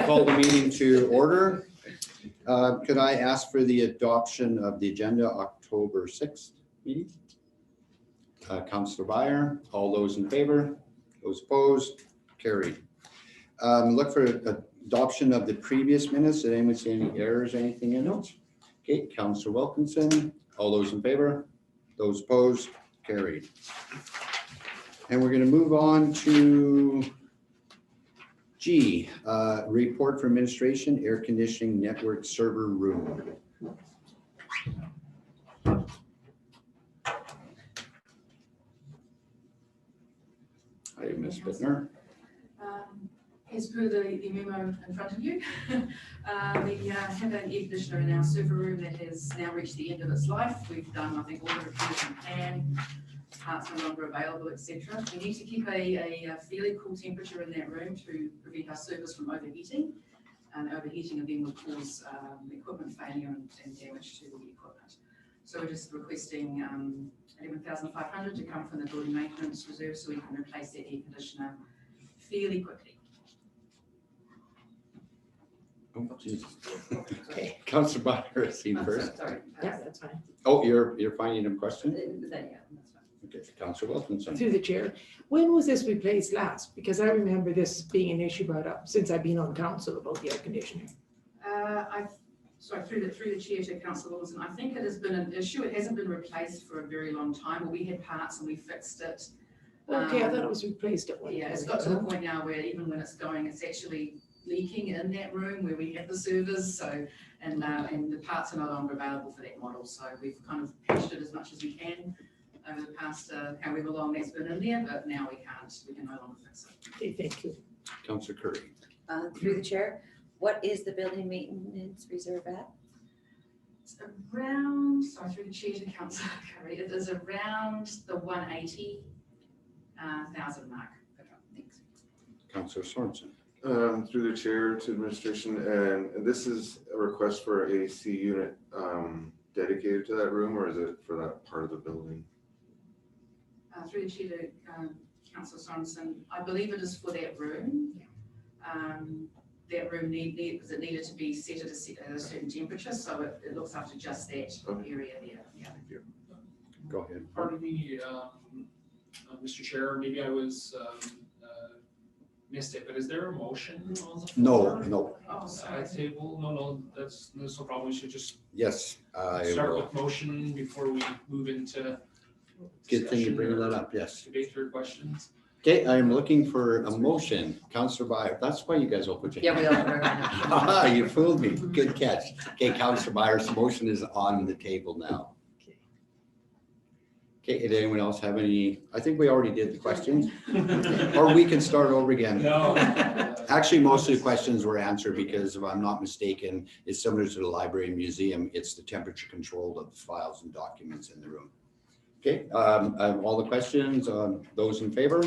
call the meeting to order. Could I ask for the adoption of the agenda October 6th meeting? Councillor Byer, all those in favor? Those opposed? Carried. Look for adoption of the previous minutes. Did anyone see any errors, anything in it? Okay, Councillor Wilkinson, all those in favor? Those opposed? Carried. And we're going to move on to G, report for administration, air conditioning network server room. Hi, Ms. Bittner. As per the memo in front of you, we have an air conditioner in our server room that has now reached the end of its life. We've done, I think, all the repairs we can, parts no longer available, etc. We need to keep a fairly cool temperature in that room to prevent our servers from overheating. Overheating and then will cause equipment failure and damage to the equipment. So we're just requesting 11,500 to come from the building maintenance reserve so we can replace that air conditioner fairly quickly. Oh, Jesus. Okay, Councillor Byer, seen first. Sorry. Yeah, that's fine. Oh, you're finding a question? Yeah, that's fine. Okay, Councillor Wilkinson. Through the chair, when was this replaced last? Because I remember this being an issue brought up since I've been on council about the air conditioning. Through the chair to Councillor Wilson, I think it has been an issue. It hasn't been replaced for a very long time. We had parts and we fixed it. Okay, I thought it was replaced at one Yeah, point. it's got to the point now where even when it's going, it's actually leaking in that room where we have the servers. So, and the parts are no longer available for that model. So we've kind of patched it as much as we can over the past however long that's been in there, but now we can no longer fix it. Okay, thank you. Councillor Curry. Through the chair, what is the building maintenance reserve at? It's around, sorry, through the chair to Councillor Curry, it is around the 180,000 mark. Thanks. Councillor Sorensen. Through the chair to administration, and this is a request for a AC unit dedicated to that room, or is it for that part of the building? Through the chair to Councillor Sorensen, I believe it is for that room. That room because it needed to be set at a certain temperature, so it looks after just that area there. Yeah. Thank you. Go ahead. Pardon me, Mr. Chair, maybe I was missed it, but is there a motion on the floor? No. Oh, sorry. Side table? No, that's no problem. We should just Yes, I start will. with motion before we move into Good thing you discussion bring or that up, yes. debate or questions. Okay, I'm looking for a motion. Councillor Byer, that's why you guys all put your Yeah, hand we all up. are. Ah, you fooled me. Good catch. Okay, Councillor Byers, the motion is on the table now. Okay, did anyone else have any? I think we already did the questions. Or we can start over again. No. Actually, most of the questions were answered because if I'm not mistaken, it's similar to the library and museum. It's the temperature control of the files and documents in the room. Okay, I have all the questions. Those in favor?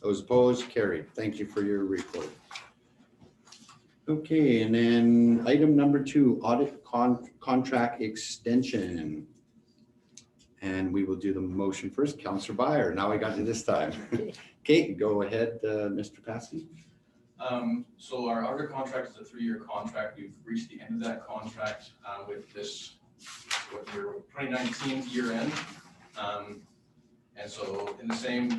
Those opposed? Carried. Thank you for your report. Okay, and then item number 2, audit contract extension. And we will do the motion first. Councillor Byer, now I got you this time. Okay, go ahead, Mr. Passy. So our audit contract is a 3-year contract. We've reached the end of that contract with this, what year, 2019 year end. And so in the same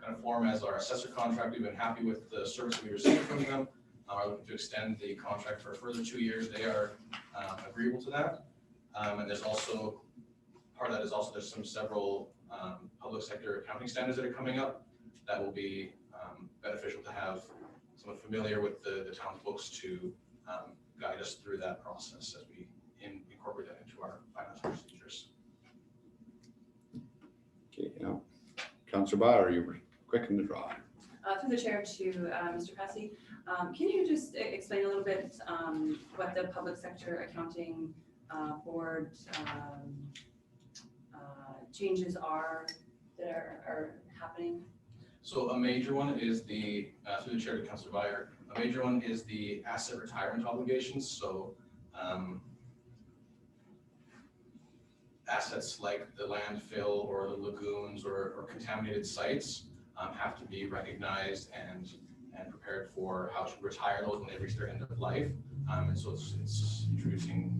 kind of form as our assessor contract, we've been happy with the service we received from them. We're looking to extend the contract for a further 2 years. They are agreeable to that. And there's also, part of that is also there's several public sector accounting standards that are coming up that will be beneficial to have someone familiar with the town's books to guide us through that process as we incorporate that into our finance procedures. Okay, yeah. Councillor Byer, you were quick in the draw. Through the chair to Mr. Passy, can you just explain a little bit what the public sector accounting board changes are that are happening? So a major one is the, through the chair to Councillor Byer, a major one is the asset retirement obligations. So assets like the landfill or the lagoons or contaminated sites have to be recognized and and prepared for how to retire those when they reach their end of life. And so it's introducing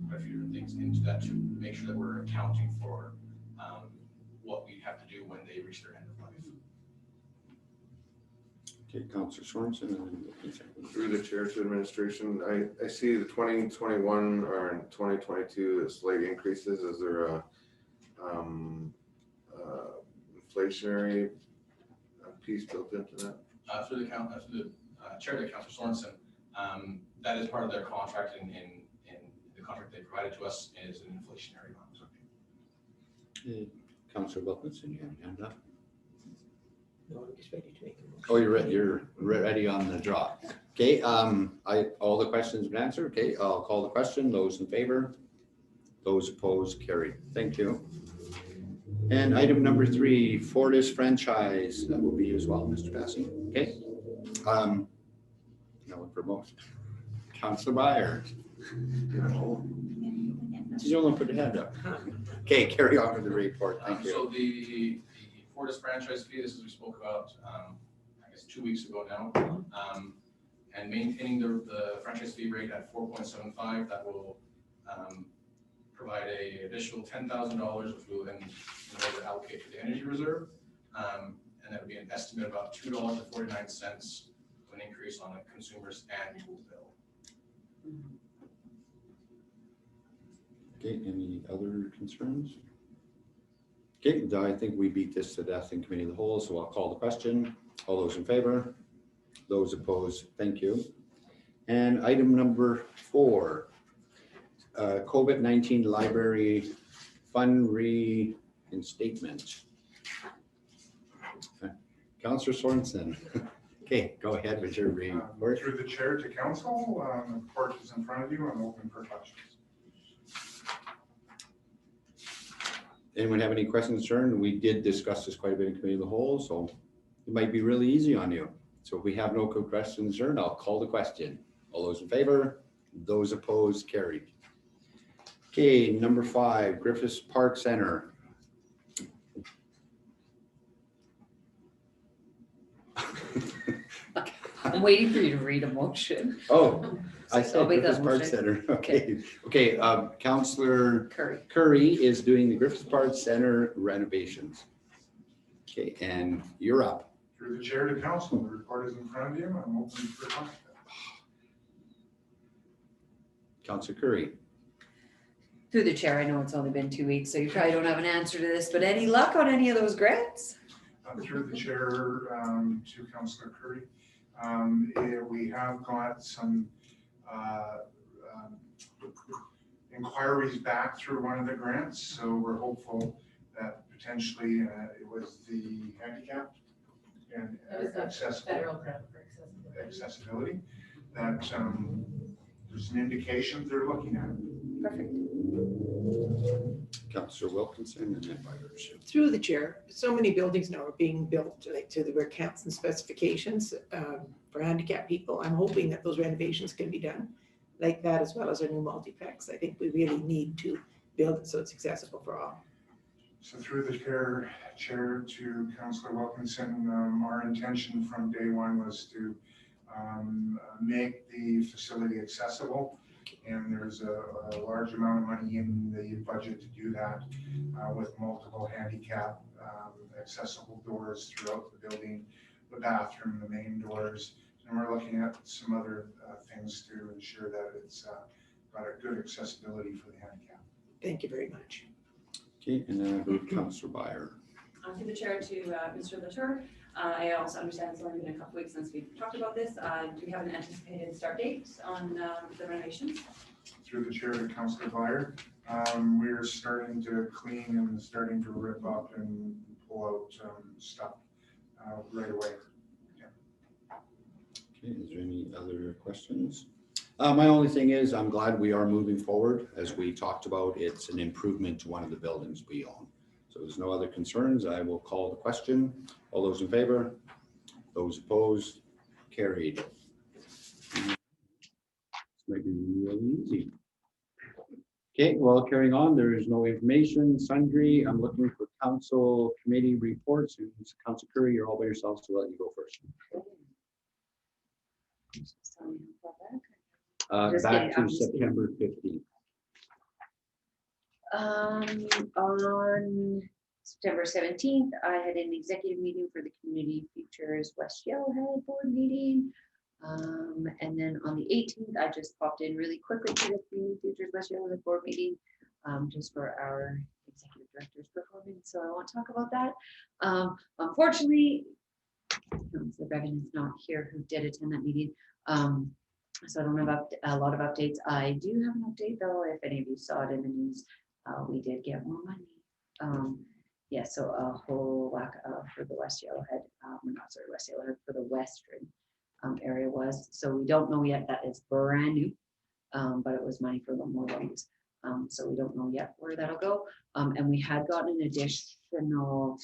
quite a few different things into that to make sure that we're accounting for what we have to do when they reach their end of life. Okay, Councillor Sorensen. And then Through the chair to administration, I see the 2021 or in 2022 slight increases. Is there a inflationary piece built into that? Through the chair to Councillor Sorensen, that is part of their contract in the contract they provided to us is an inflationary amount. Councillor Wilkinson, you have your hand up. No, I'm just ready to make a motion. Oh, you're ready on the draw. Okay, all the questions have been answered. Okay, I'll call the question. Those in favor? Those opposed? Carried. Thank you. And item number 3, Fortis franchise. That will be you as well, Mr. Passy. Okay. No one for motion. Councillor Byers. You only put your hand up. Okay, carry on with the report. Thank you. So the Fortis franchise fee, this is we spoke about, I guess 2 weeks ago now, and maintaining the franchise fee rate at 4.75, that will provide a additional $10,000, which we will then allocate to the energy reserve, and that would be an estimate of about $2.49, an increase on a consumer's annual bill. Okay, any other concerns? Okay, I think we beat this to death in committee of the whole, so I'll call the question. All those in favor? Those opposed? Thank you. And item number 4, COVID-19 library fund reinstatement. Councillor Sorensen. Okay, go ahead with your report. Through the chair to council, the report is in front of you. I'm open for questions. Anyone have any questions, concern? We did discuss this quite a bit in committee of the whole, so it might be really easy on you. So if we have no questions, concern, I'll call the question. All those in favor? Those opposed? Carried. Okay, number 5, Griffis Park Center. I'm waiting for you to read a motion. Oh, I said I'll make that Griffis Park motion. Center. Okay, Councillor Curry. Curry is doing the Griffis Park Center renovations. Okay, and you're up. Through the chair to council, the report is in front of you. I'm open for questions. Councillor Curry. Through the chair, I know it's only been 2 weeks, so you probably don't have an answer to this, but any luck on any of those grants? Through the chair to Councillor Curry, we have got some inquiries back through one of the grants, so we're hopeful that potentially it was the handicap and Federal grant for accessibility, that there's an indication they're looking at it. Perfect. Councillor Wilkinson and then Byers. Through the chair, so many buildings now are being built like to the accounts and specifications for handicapped people. I'm hoping that those renovations can be done like that, as well as our new multiplex. I think we really need to build it so it's accessible for all. So through the chair to Councillor Wilkinson, our intention from day one was to make the facility accessible. And there's a large amount of money in the budget to do that with multiple handicap accessible doors throughout the building, the bathroom, the main doors. And we're looking at some other things to ensure that it's got a good accessibility for the handicap. Thank you very much. Okay, and then I move Councillor Byer. Through the chair to Mr. Latour. I also understand it's only been a couple weeks since we've talked about this. Do we have an anticipated start date on the renovations? Through the chair to Councillor Byer, we're starting to clean and starting to rip up and pull out stuff right away. Okay, is there any other questions? My only thing is I'm glad we are moving forward. As we talked about, it's an improvement to one of the buildings we own. So there's no other concerns. I will call the question. All those in favor? Those opposed? Carried. This might be really easy. Okay, well, carrying on, there is no information, sundry. I'm looking for council committee reports. And Council Curry, you're all by yourself, so I'll let you go first. Just tell me how far back. Just Back kidding, I'm to just kidding. September 15th. On September 17th, I had an executive meeting for the Community Futures West Yellowhead Board meeting. And then on the 18th, I just popped in really quickly to the Community Futures West Yellowhead Board meeting, just for our executive director's performance. So I won't talk about that. Unfortunately, Councilor Bevan is not here, who did attend that meeting. So I don't have a lot of updates. I do have an update though, if any of you saw it in the news, we did get more money. Yeah, so a whole whack for the West Yellowhead, not sorry, West Yellowhead, for the Western area was. So we don't know yet, that is brand new, but it was money for the more roads. So we don't know yet where that'll go. And we had gotten an additional,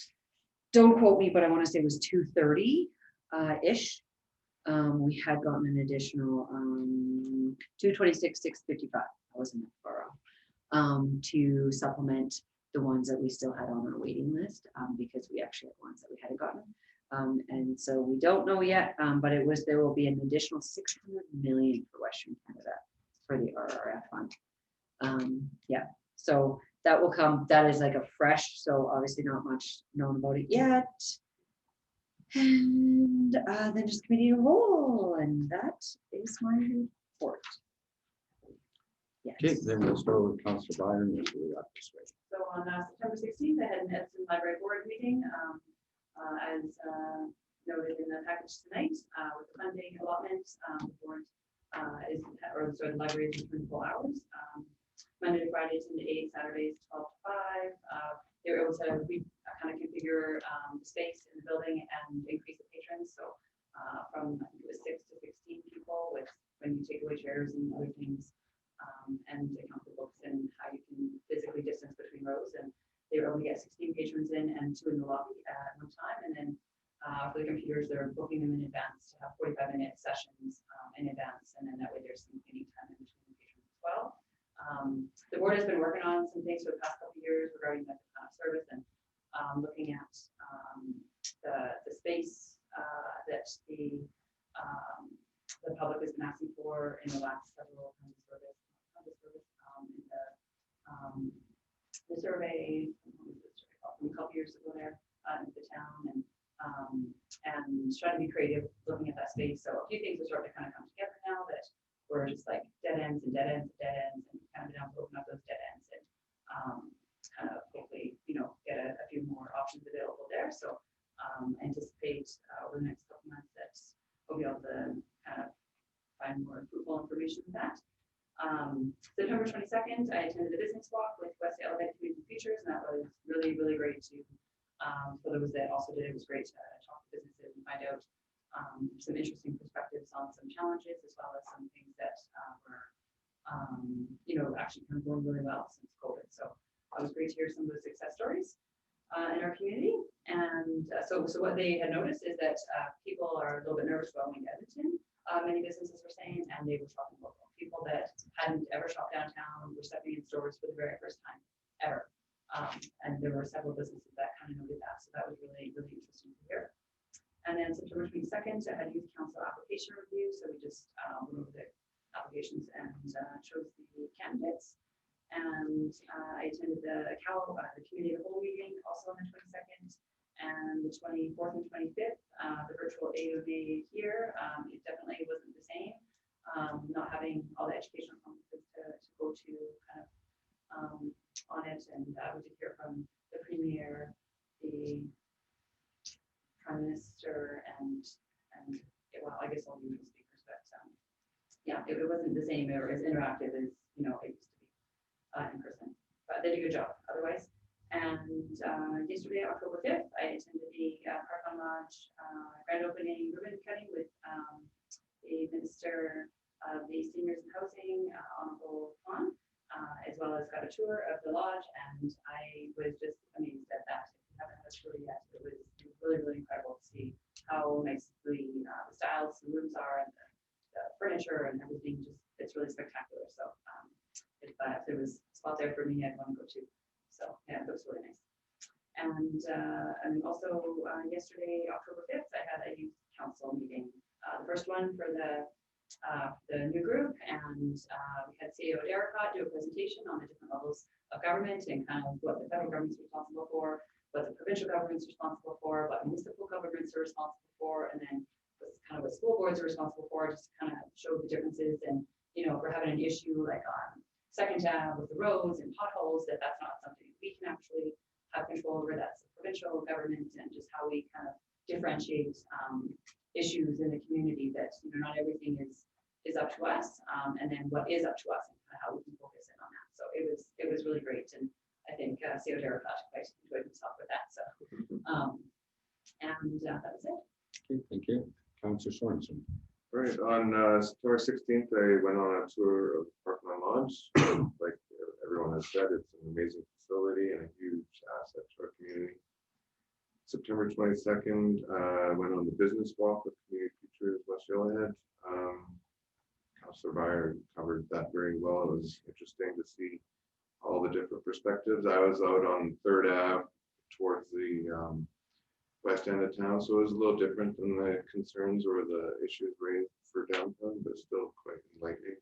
don't quote me, but I want to say it was 230-ish. We had gotten an additional 226, 655. I wasn't that far off, to supplement the ones that we still had on our waiting list, because we actually had ones that we hadn't gotten. And so we don't know yet, but there will be an additional 600 million for Western Canada for the RRF fund. Yeah, so that will come. That is like a fresh, so obviously not much known about it yet. And then just committee of the whole, and that is my report. Yes. Okay, then we'll start with Councilor Byron. And we'll up this way. So on September 16th, I had an Edson Library Board meeting, as noted in the package tonight, with the funding allotment. The board the library is between full hours, Monday to Friday 10 to 8, Saturdays 12 to 5. They were able to kind of configure the space in the building and increase the patrons. So from I think it was 6 to 16 people, with when you take away chairs and other things, and account for books and how you can physically distance between rows. And they were able to get 16 patrons in and 2 in the lobby at one time. And then for the computers, they're booking them in advance to have 45-minute sessions in advance. And then that way there's some meeting time in between patrons as well. The board has been working on some things for the past couple of years regarding the service and looking at the space that the public has been asking for in the last several kinds of service. In the survey from a couple years ago there in the town, and trying to be creative looking at that space. So a few things are starting to kind of come together now that we're just like dead ends and dead ends and dead ends, and kind of now open up those dead ends and kind of hopefully get a few more options available there. So anticipate over the next couple months that we'll be able to kind of find more fruitful information with that. September 22nd, I attended a business walk with West Yellowhead Community Futures, and that was really, really great to, for those that also did, it was great to talk to businesses and find out some interesting perspectives on some challenges, as well as some things that were, actually kind of going really well since COVID. So it was great to hear some of the success stories in our community. And so what they had noticed is that people are a little bit nervous about going to Edmonton. Many businesses were saying, and they were shopping local. People that hadn't ever shopped downtown were stepping in stores for the very first time ever. And there were several businesses that kind of noted that. So that was really, really interesting to hear. And then September 22nd, I had youth council application review. So we just went over the applications and chose the candidates. And I attended the community of the whole meeting also on the 22nd. And the 24th and 25th, the virtual AOD here, it definitely wasn't the same. Not having all the educational conferences to go to kind of on it. And we did hear from the Premier, the Prime Minister, and well, I guess all the usual speakers, but yeah, it wasn't the same or as interactive as it used to be in person. But they did a good job otherwise. And yesterday, October 5th, I attended the Park Lodge grand opening ribbon cutting with the Minister of the Seniors and Housing, Honorable Khan, as well as got a tour of the lodge. And I was just amazed at that. If you haven't had a tour yet, it was really, really incredible to see how nicely the styles the rooms are, and the furniture and everything. Just it's really spectacular. So if there was a spot there for me, I'd want to go too. So yeah, it was really nice. And also yesterday, October 5th, I had a youth council meeting. The first one for the new group, and we had CEO Derrickott do a presentation on the different levels of government and kind of what the federal government's responsible for, what the provincial government's responsible for, what municipal governments are responsible for, and then kind of what school boards are responsible for, just to kind of show the differences. And you know, if we're having an issue like on Second Ave with the roads and potholes, that's not something we can actually have control over. That's the provincial government, and just how we kind of differentiate issues in the community, that you know, not everything is up to us, and then what is up to us and kind of how we can focus in on that. So it was really great, and I think CEO Derrickott quite enjoyed himself with that. So and that was it. Okay, thank you. Councillor Sorensen. Right, on September 16th, I went on a tour of Parkland Lodge. Like everyone has said, it's an amazing facility and a huge asset to our community. September 22nd, I went on the business walk with Community Futures West Yellowhead. Councillor Byer covered that very well. It was interesting to see all the different perspectives. I was out on 3rd Ave towards the west end of town, so it was a little different than the concerns or the issues raised for downtown, but still quite enlightening.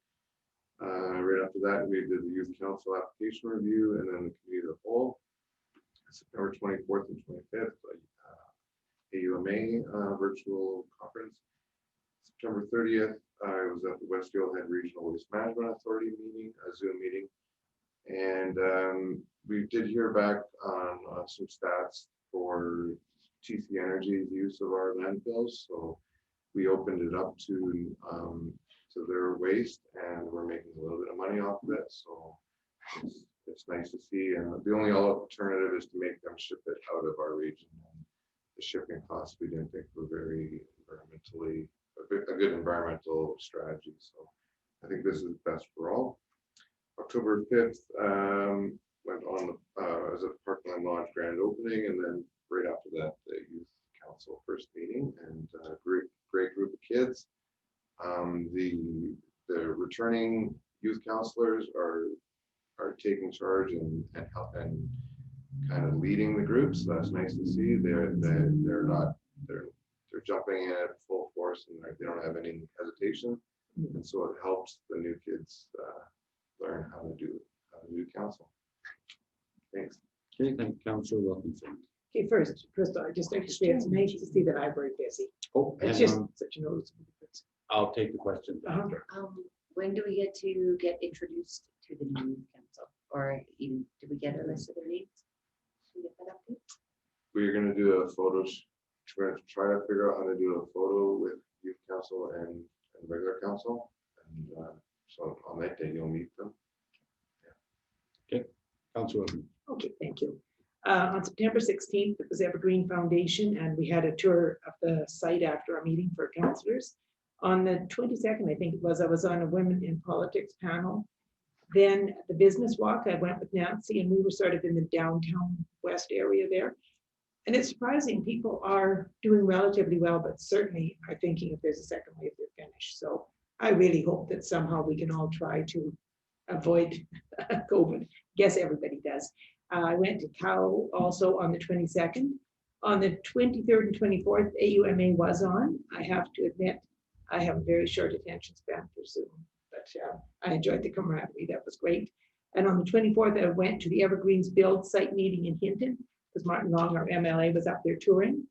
Right after that, we did the youth council application review, and then the committee of the whole. September 24th and 25th, AUMA virtual conference. September 30th, I was at the West Yellowhead Regional Waste Management Authority meeting, a Zoom meeting, and we did hear back on some stats for TC Energy's use of our landfills. So we opened it up to their waste, and we're making a little bit of money off of it. So it's nice to see. And the only alternative is to make them ship it out of our region. And the shipping costs we didn't think were very environmentally a good environmental strategy. So I think this is best for all. October 5th went on as a Parkland Lodge grand opening, and then right after that, the youth council first meeting, and great group of kids. The returning youth counselors are taking charge and helping kind of leading the groups. So that's nice to see. They're jumping in at full force, and they don't have any hesitation, and so it helps the new kids learn how to do council. Thanks. Okay, thank you, Councillor Wilkinson. Okay, first, I just like to say it's nice to see that I'm very busy. Oh, It's hang just on. such a noticeable difference. I'll take the question Uh-huh. after. When do we get to get introduced to the new council, or even do we get a list of their names? Can we get that update? We're going to do a photo. We're going to try to figure out how to do a photo with youth council and regular council, and so on that day you'll meet them. Councillor Wilkinson. Okay, thank you. On September 16th, it was Evergreen Foundation, and we had a tour of the site after our meeting for councillors. On the 22nd, I think it was, I was on a Women in Politics panel. Then at the business walk, I went with Nancy, and we were sort of in the downtown west area there. And it's surprising, people are doing relatively well, but certainly are thinking if there's a second wave, they're finished. So I really hope that somehow we can all try to avoid COVID. Guess everybody does. I went to Cow also on the 22nd. On the 23rd and 24th, AUMA was on. I have to admit, I have a very short attention span for Zoom, but I enjoyed the camaraderie. That was great. And on the 24th, I went to the Evergreens Build site meeting in Hinton, because Martin Long, our MLA, was up there touring.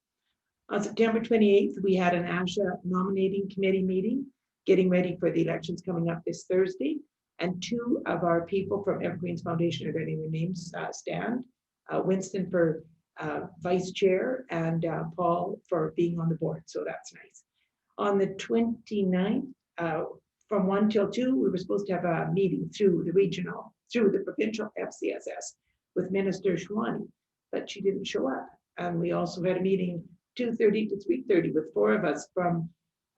On September 28th, we had an ASHA nominating committee meeting, getting ready for the elections coming up this Thursday. And two of our people from Evergreen Foundation are getting their names stand. Winston for vice chair, and Paul for being on the board. So that's nice. On the 29th, from 1 till 2, we were supposed to have a meeting through the provincial FCSS with Minister Schwani, but she didn't show up. And we also had a meeting 2:30 to 3:30 with 4 of us from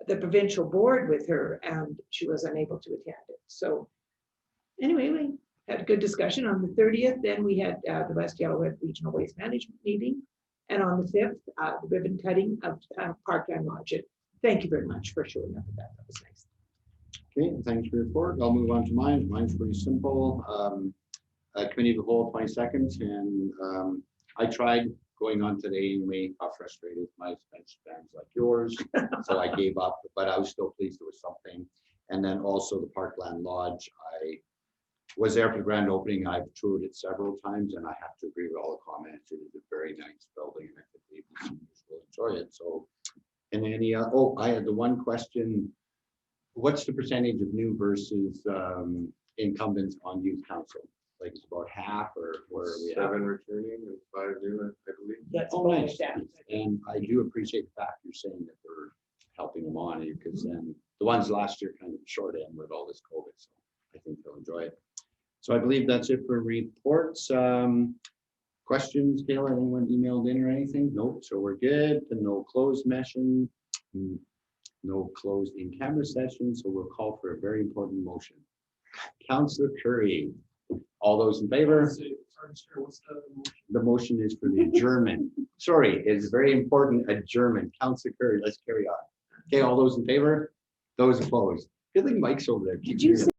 the provincial board with her, and she was unable to attend it. So anyway, we had a good discussion. On the 30th, then we had the West Yellowhead Regional Waste Management meeting. And on the 5th, the ribbon cutting of Parkland Lodge. Thank you very much for showing up at that. That was nice. Okay, thanks for your report. I'll move on to mine. Mine's pretty simple. Committee of the whole 22nd, and I tried going on today anyway. How frustrated my expense spans like yours, so I gave up. But I was still pleased there was something. And then also the Parkland Lodge. I was there for the grand opening. I've toured it several times, and I have to agree with all the comments. It is a very nice building, and I think the seniors will enjoy it. So, and any I had the one question. What's the percentage of new versus incumbents on youth council? Like it's about half, or where are we at? 7 returning and 5 new, I believe. That's Oh, about nice. that. And I do appreciate the fact you're saying that we're helping them on, because then the ones last year kind of short end with all this COVID, so I think they'll enjoy it. So I believe that's it for reports. Questions, Kayla, anyone emailed in or anything? Nope, so we're good. And no closed session, no closed in camera session, so we'll call for a very important motion. Councillor Curry, all those in favor? Sorry, Chair, what's the motion? The motion is for the adjournment. Sorry, it's very important, adjournment. Councillor Curry, let's carry on. Okay, all those in favor? Those opposed? Good thing Mike's over there. Did you say